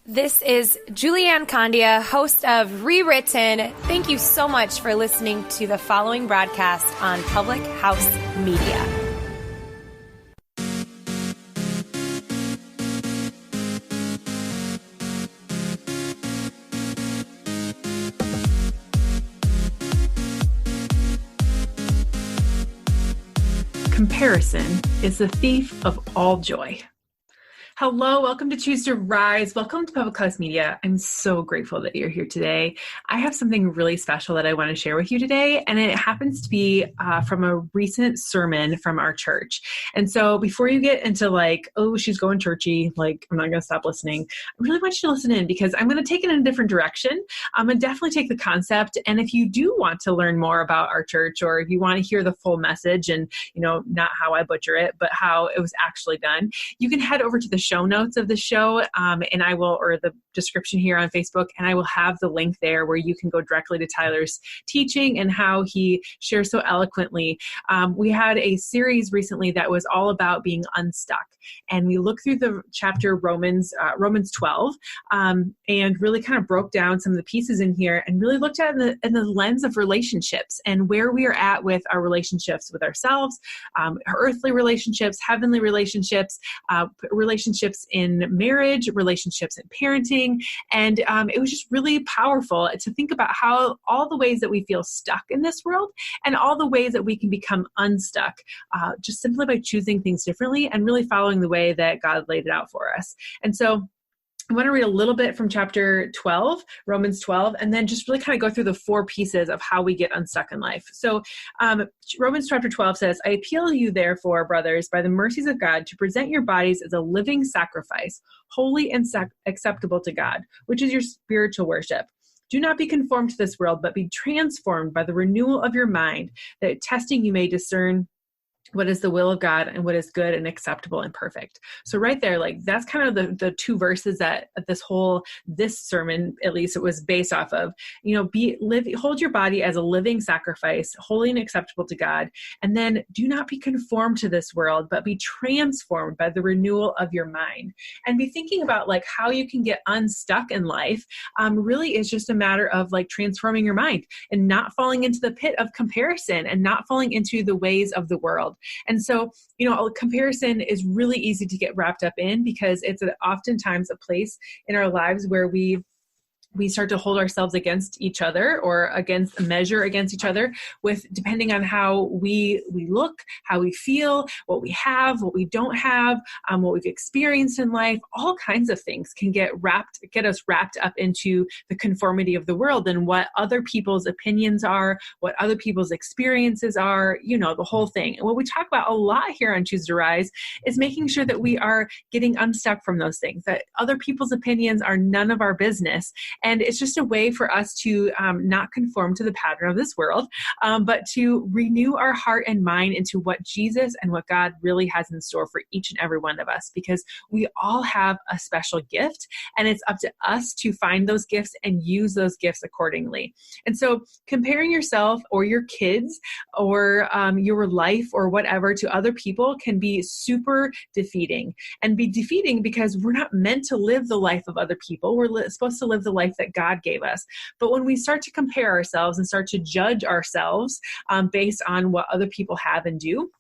This is Julianne Condia, host of Rewritten. Thank you so much for listening to the following broadcast on Public House Media. Comparison is the thief of all joy. Hello, welcome to Choose to Rise. Welcome to Public House Media. I'm so grateful that you're here today. I have something really special that I want to share with you today, and it happens to be from a recent sermon from our church. And so before you get into oh, she's going churchy, I'm not going to stop listening, I really want you to listen in because I'm going to take it in a different direction. I'm going to definitely take the concept. And if you do want to learn more about our church, or if you want to hear the full message and, not how I butcher it, but how it was actually done, you can head over to the show notes of the show, and I will, or the description here on Facebook, and I will have the link there where you can go directly to Tyler's teaching and how he shares so eloquently. We had a series recently that was all about being unstuck, and we looked through the chapter Romans 12, and really kind of broke down some of the pieces in here and really looked at it in the lens of relationships and where we are at with our relationships with ourselves, earthly relationships, heavenly relationships, relationships in marriage, relationships in parenting. And it was just really powerful to think about how all the ways that we feel stuck in this world and all the ways that we can become unstuck just simply by choosing things differently and really following the way that God laid it out for us. And so I want to read a little bit from chapter 12, Romans 12, and then just really kind of go through the four pieces of how we get unstuck in life. So Romans chapter 12 says, I appeal to you, therefore, brothers, by the mercies of God, to present your bodies as a living sacrifice, holy and acceptable to God, which is your spiritual worship. Do not be conformed to this world, but be transformed by the renewal of your mind, that testing you may discern what is the will of God and what is good and acceptable and perfect. So right there, that's kind of the two verses that this sermon, at least it was based off of, hold your body as a living sacrifice, holy and acceptable to God. And then do not be conformed to this world, but be transformed by the renewal of your mind. And be thinking about how you can get unstuck in life really is just a matter of transforming your mind and not falling into the pit of comparison and not falling into the ways of the world. And so, comparison is really easy to get wrapped up in because it's oftentimes a place in our lives where we start to hold ourselves against each other or measure against each other with depending on how we look, how we feel, what we have, what we don't have, what we've experienced in life. All kinds of things can get us wrapped up into the conformity of the world and what other people's opinions are, what other people's experiences are, the whole thing. And what we talk about a lot here on Choose to Rise is making sure that we are getting unstuck from those things, that other people's opinions are none of our business. And it's just a way for us to not conform to the pattern of this world, but to renew our heart and mind into what Jesus and what God really has in store for each and every one of us, because we all have a special gift, and it's up to us to find those gifts and use those gifts accordingly. And so comparing yourself or your kids or your life or whatever to other people can be super defeating, and be defeating because we're not meant to live the life of other people. We're supposed to live the life that God gave us. But when we start to compare ourselves and start to judge ourselves based on what other people have and do,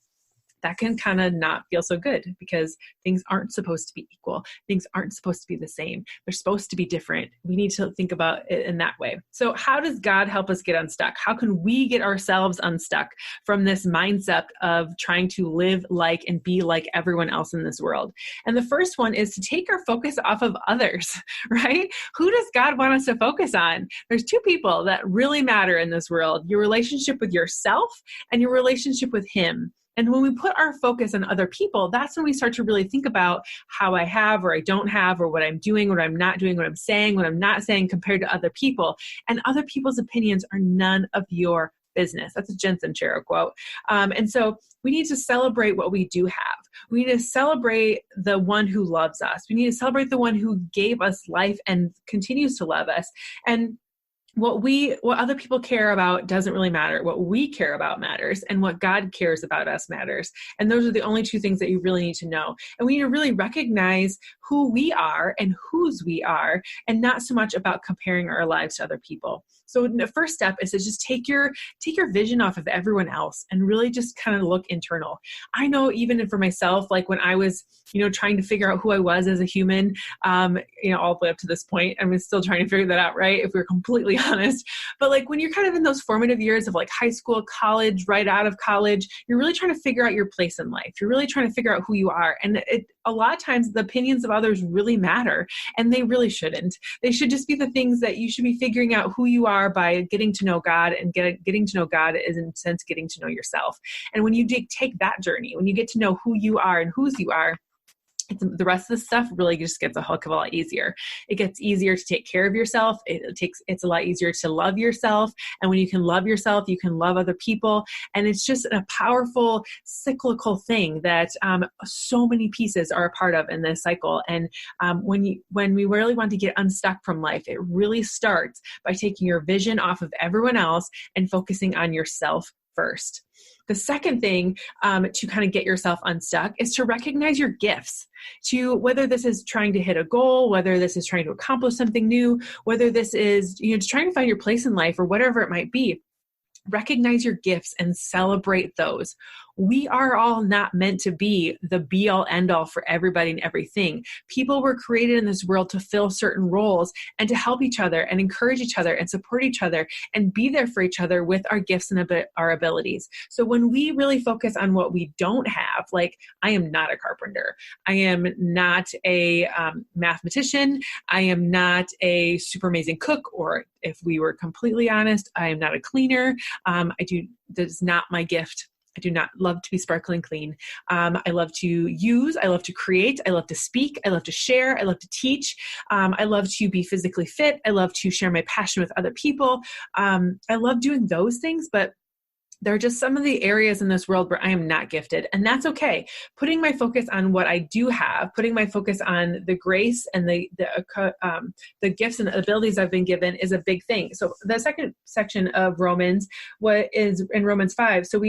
that can kind of not feel so good because things aren't supposed to be equal. Things aren't supposed to be the same. They're supposed to be different. We need to think about it in that way. So how does God help us get unstuck? How can we get ourselves unstuck from this mindset of trying to live like and be like everyone else in this world? And the first one is to take our focus off of others, right? Who does God want us to focus on? There's two people that really matter in this world: your relationship with yourself and your relationship with Him. And when we put our focus on other people, that's when we start to really think about how I have or I don't have, or what I'm doing, what I'm not doing, what I'm saying, what I'm not saying compared to other people. And other people's opinions are none of your business. That's a Jensen Chero quote. And so we need to celebrate what we do have. We need to celebrate the one who loves us. We need to celebrate the one who gave us life and continues to love us. And what other people care about doesn't really matter. What we care about matters, and what God cares about us matters. And those are the only two things that you really need to know. And we need to really recognize who we are and whose we are, and not so much about comparing our lives to other people. So the first step is to just take your vision off of everyone else and really just kind of look internal. I know even for myself, like when I was, trying to figure out who I was as a human, all the way up to this point, I'm still trying to figure that out, right? If we're completely honest. But like when you're kind of in those formative years of like high school, college, right out of college, you're really trying to figure out your place in life. You're really trying to figure out who you are. And a lot of times the opinions of others really matter, and they really shouldn't. They should just be the things that you should be figuring out who you are by getting to know God, and getting to know God is in a sense getting to know yourself. And when you take that journey, when you get to know who you are and whose you are, the rest of the stuff really just gets a heck of a lot easier. It gets easier to take care of yourself. It's a lot easier to love yourself. And when you can love yourself, you can love other people. And it's just a powerful cyclical thing that so many pieces are a part of in this cycle. And when we really want to get unstuck from life, it really starts by taking your vision off of everyone else and focusing on yourself first. The second thing to kind of get yourself unstuck is to recognize your gifts. To whether this is trying to hit a goal, whether this is trying to accomplish something new, whether this is just trying to find your place in life or whatever it might be. Recognize your gifts and celebrate those. We are all not meant to be the be all end all for everybody and everything. People were created in this world to fill certain roles and to help each other and encourage each other and support each other and be there for each other with our gifts and our abilities. So when we really focus on what we don't have, like I am not a carpenter, I am not a mathematician, I am not a super amazing cook, or if we were completely honest, I am not a cleaner. That is not my gift. I do not love to be sparkling clean. I love to use, I love to create, I love to speak, I love to share, I love to teach. I love to be physically fit. I love to share my passion with other people. I love doing those things, but there are just some of the areas in this world where I am not gifted, and that's okay. Putting my focus on what I do have, putting my focus on the grace and the gifts and abilities I've been given is a big thing. So the second section of Romans, what is in Romans 5, so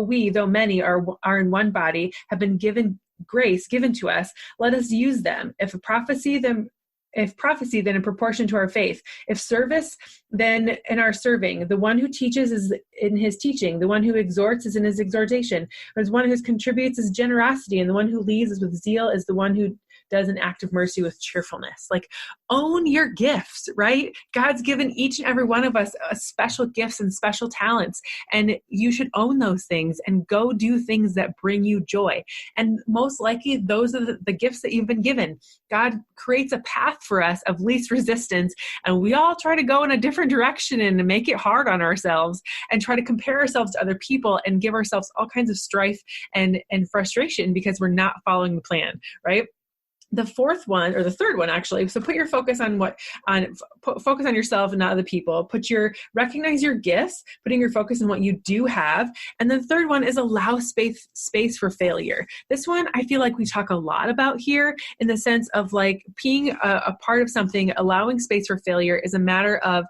we, though many are in one body, have been given grace given to us. Let us use them. If prophecy, then in proportion to our faith. If service, then in our serving. The one who teaches is in his teaching. The one who exhorts is in his exhortation. There's one who contributes is generosity. And the one who leads is with zeal, is the one who does an act of mercy with cheerfulness. Like, own your gifts, right? God's given each and every one of us special gifts and special talents, and you should own those things and go do things that bring you joy. And most likely, those are the gifts that you've been given. God creates a path for us of least resistance, and we all try to go in a different direction and make it hard on ourselves and try to compare ourselves to other people and give ourselves all kinds of strife and frustration because we're not following the plan, right? The fourth one, or the third one actually, so put your focus focus on yourself and not other people. Recognize your gifts, putting your focus on what you do have. And then the third one is allow space for failure. This one I feel like we talk a lot about here in the sense of like being a part of something. Allowing space for failure is a matter of,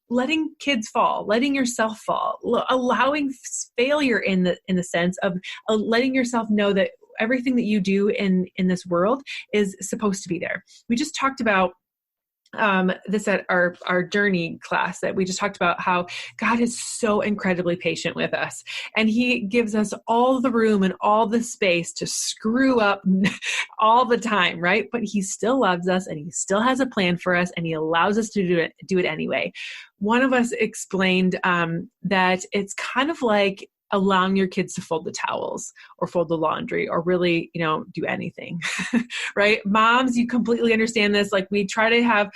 letting kids fall, letting yourself fall, allowing failure in the sense of letting yourself know that everything that you do in this world is supposed to be there. We just talked about this at our journey class, that we just talked about how God is so incredibly patient with us, and he gives us all the room and all the space to screw up all the time, right? But he still loves us, and he still has a plan for us, and he allows us to do it anyway. One of us explained that it's kind of like allowing your kids to fold the towels or fold the laundry or really, do anything, right? Moms, you completely understand this. Like we try to have,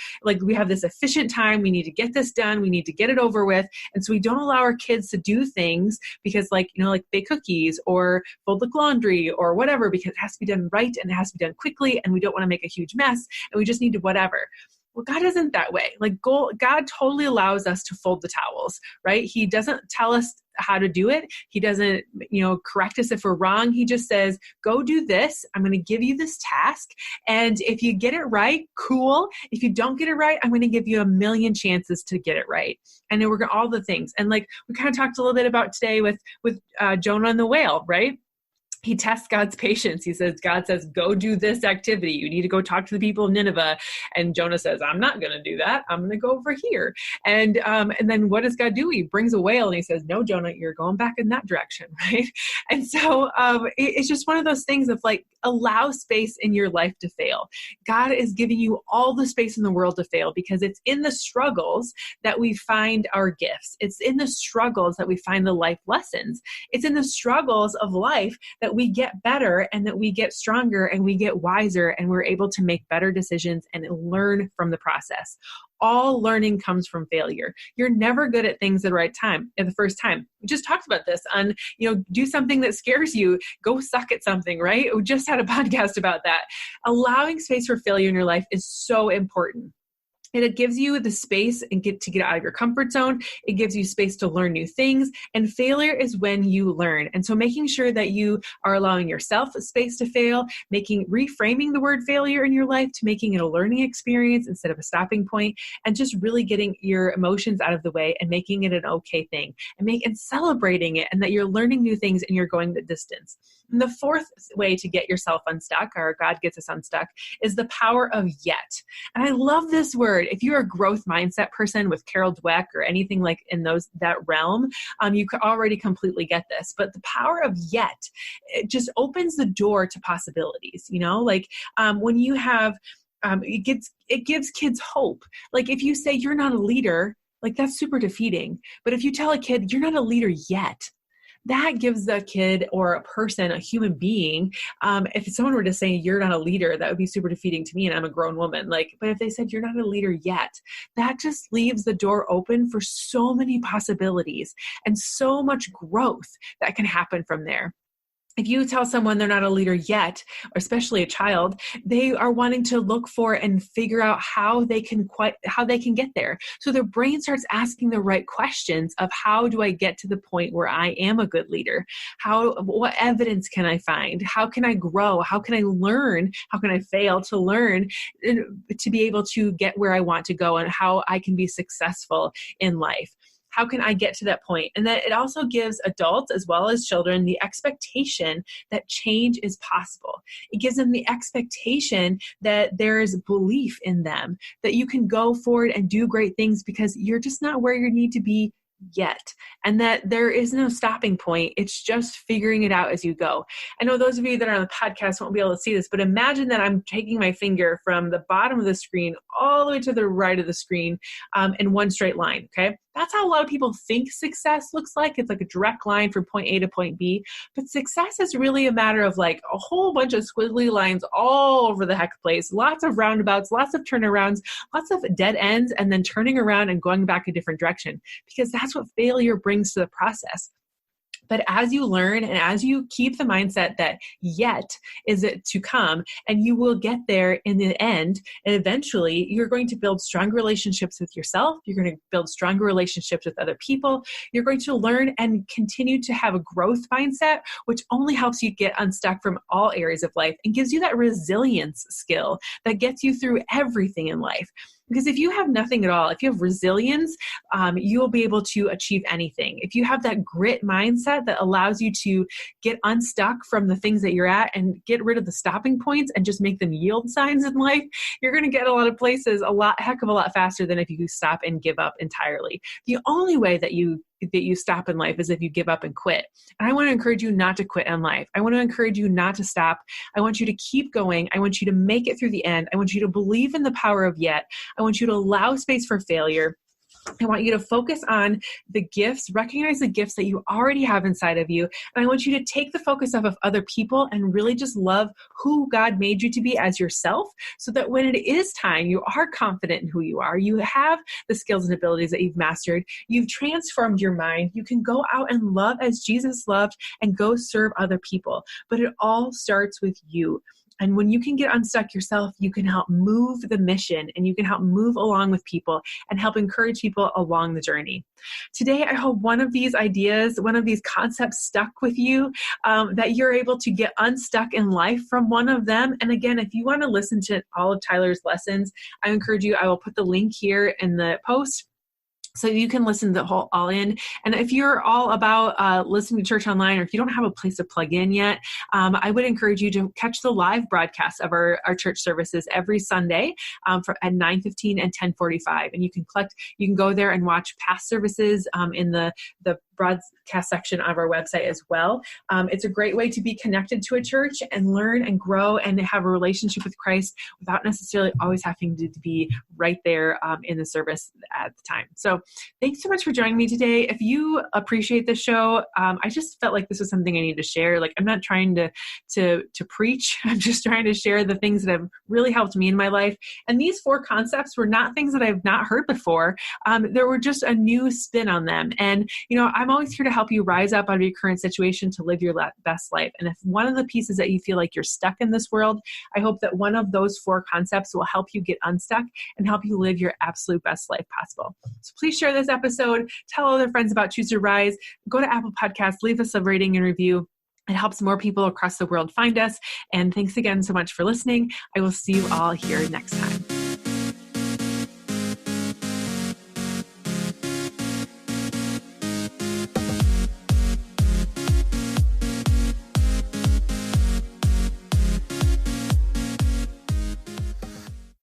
we have this efficient time. We need to get this done. We need to get it over with. And so we don't allow our kids to do things because like bake cookies or fold the laundry or whatever, because it has to be done right and it has to be done quickly. And we don't want to make a huge mess, and we just need to whatever. Well, God isn't that way. God totally allows us to fold the towels, right? He doesn't tell us how to do it. He doesn't, correct us if we're wrong. He just says, go do this. I'm going to give you this task. And if you get it right, cool. If you don't get it right, I'm going to give you a million chances to get it right. And then we're going to all the things. And we kind of talked a little bit about today with Jonah and the whale, right? he tests God's patience. God says, go do this activity. You need to go talk to the people of Nineveh. And Jonah says, I'm not going to do that. I'm going to go over here. And then what does God do? He brings a whale and he says, no, Jonah, you're going back in that direction. Right. And so it's just one of those things of like, allow space in your life to fail. God is giving you all the space in the world to fail, because it's in the struggles that we find our gifts. It's in the struggles that we find the life lessons. It's in the struggles of life that we get better and that we get stronger and we get wiser and we're able to make better decisions and learn from the process. All learning comes from failure. You're never good at things at the right time, at the first time. We just talked about this on, do something that scares you, go suck at something, right? We just had a podcast about that. Allowing space for failure in your life is so important. And it gives you the space and get out of your comfort zone. It gives you space to learn new things. And failure is when you learn. And so making sure that you are allowing yourself a space to fail, reframing the word failure in your life to making it a learning experience instead of a stopping point, and just really getting your emotions out of the way and making it an okay thing and celebrating it, and that you're learning new things and you're going the distance. And the fourth way to get yourself unstuck, or God gets us unstuck, is the power of yet. And I love this word. If you're a growth mindset person with Carol Dweck or anything like in that realm, you could already completely get this. But the power of yet, it just opens the door to possibilities. When you have, it gives kids hope. Like if you say you're not a leader, like that's super defeating. But if you tell a kid you're not a leader yet, that gives the kid or a person, a human being, if someone were to say you're not a leader, that would be super defeating to me, and I'm a grown woman. But if they said you're not a leader yet, that just leaves the door open for so many possibilities and so much growth that can happen from there. If you tell someone they're not a leader yet, or especially a child, they are wanting to look for and figure out how they can get there. So their brain starts asking the right questions of, how do I get to the point where I am a good leader? What evidence can I find? How can I grow? How can I learn? How can I fail to learn to be able to get where I want to go, and how I can be successful in life? How can I get to that point? And that it also gives adults as well as children the expectation that change is possible. It gives them the expectation that there is belief in them, that you can go forward and do great things because you're just not where you need to be yet, and that there is no stopping point. It's just figuring it out as you go. I know those of you that are on the podcast won't be able to see this, but imagine that I'm taking my finger from the bottom of the screen all the way to the right of the screen in one straight line. Okay. That's how a lot of people think success looks like. It's like a direct line from point A to point B. But success is really a matter of like a whole bunch of squiggly lines all over the heck place. Lots of roundabouts, lots of turnarounds, lots of dead ends, and then turning around and going back a different direction. Because that's what failure brings to the process. But as you learn and as you keep the mindset that yet is it to come, and you will get there in the end, and eventually you're going to build stronger relationships with yourself. You're going to build stronger relationships with other people. You're going to learn and continue to have a growth mindset, which only helps you get unstuck from all areas of life and gives you that resilience skill that gets you through everything in life. Because if you have nothing at all, if you have resilience, you'll be able to achieve anything. If you have that grit mindset that allows you to get unstuck from the things that you're at and get rid of the stopping points and just make them yield signs in life, you're going to get a lot of places heck of a lot faster than if you stop and give up entirely. The only way that you stop in life is if you give up and quit. And I want to encourage you not to quit in life. I want to encourage you not to stop. I want you to keep going. I want you to make it through the end. I want you to believe in the power of yet. I want you to allow space for failure. I want you to focus on the gifts, recognize the gifts that you already have inside of you. And I want you to take the focus off of other people and really just love who God made you to be as yourself, so that when it is time, you are confident in who you are. You have the skills and abilities that you've mastered. You've transformed your mind. You can go out and love as Jesus loved and go serve other people. But it all starts with you. And when you can get unstuck yourself, you can help move the mission, and you can help move along with people and help encourage people along the journey. Today, I hope one of these ideas, one of these concepts stuck with you, that you're able to get unstuck in life from one of them. And again, if you want to listen to all of Tyler's lessons, I encourage you, I will put the link here in the post, So you can listen to the whole all in. And if you're all about listening to church online, or if you don't have a place to plug in yet, I would encourage you to catch the live broadcast of our church services every Sunday at 9:15 and 10:45. And you can go there and watch past services in the broadcast section of our website as well. It's a great way to be connected to a church and learn and grow and have a relationship with Christ without necessarily always having to be right there in the service at the time. So thanks so much for joining me today. If you appreciate this show, I just felt like this was something I need to share. Like, I'm not trying to preach. I'm just trying to share the things that have really helped me in my life. And these 4 concepts were not things that I've not heard before. There were just a new spin on them. And, I'm always here to help you rise up out of your current situation to live your best life. And if one of the pieces that you feel like you're stuck in this world, I hope that one of those 4 concepts will help you get unstuck and help you live your absolute best life possible. So please share this episode. Tell other friends about Choose to Rise. Go to Apple Podcasts. Leave us a rating and review. It helps more people across the world find us. And thanks again so much for listening. I will see you all here next time.